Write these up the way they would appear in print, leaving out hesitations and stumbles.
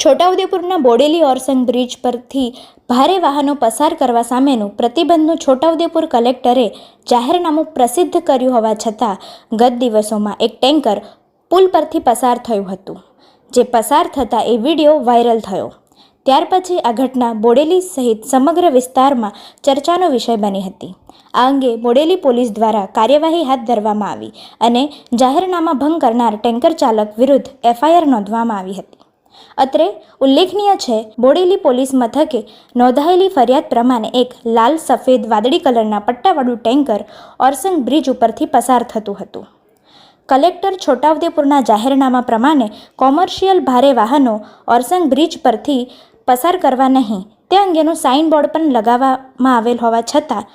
છોટાઉદેપુરના Bodeli Orsang bridge પરથી ભારે વાહનો પસાર કરવા સામેનું પ્રતિબંધનું છોટાઉદેપુર કલેક્ટરે જાહેરનામું પ્રસિદ્ધ કર્યું હોવા છતાં ગત દિવસોમાં એક ટેન્કર પુલ પરથી પસાર થયું હતું, જે પસાર થતાં એ વિડીયો વાયરલ થયો. ત્યાર પછી આ ઘટના બોડેલી સહિત સમગ્ર વિસ્તારમાં ચર્ચાનો વિષય બની હતી. આ અંગે બોડેલી પોલીસ દ્વારા કાર્યવાહી હાથ ધરવામાં આવી અને જાહેરનામા ભંગ કરનાર ટેન્કર ચાલક વિરુદ્ધ FIR નોંધવામાં આવી હતી. અત્રે ઉલ્લેખનીય છે, બોડેલી પોલીસ મથકે નોંધાયેલી ફરિયાદ પ્રમાણે એક લાલ સફેદ વાદળી કલરના પટ્ટાવાળું ટેન્કર ઓરસંગ બ્રિજ ઉપરથી પસાર થતું હતું. કલેક્ટર છોટાઉદેપુરના જાહેરનામા પ્રમાણે કોમર્શિયલ ભારે વાહનો ઓરસંગ બ્રિજ પરથી પસાર કરવા નહીં તે અંગેનું સાઇનબોર્ડ પણ લગાવવામાં આવેલ હોવા છતાં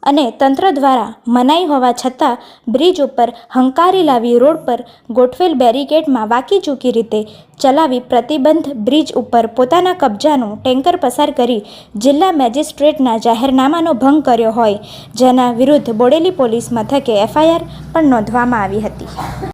અને તંત્ર દ્વારા મનાઈ હોવા છતાં બ્રિજ ઉપર હંકારી લાવી રોડ પર ગોઠવેલ બેરિકેડમાં વાકીચૂકી રીતે ચલાવી પ્રતિબંધ બ્રિજ ઉપર પોતાના કબજાનું ટેન્કર પસાર કરી જિલ્લા મેજિસ્ટ્રેટના જાહેરનામાનો ભંગ કર્યો હોય, જેના વિરુદ્ધ બોડેલી પોલીસ મથકે FIR પણ નોંધવામાં આવી હતી.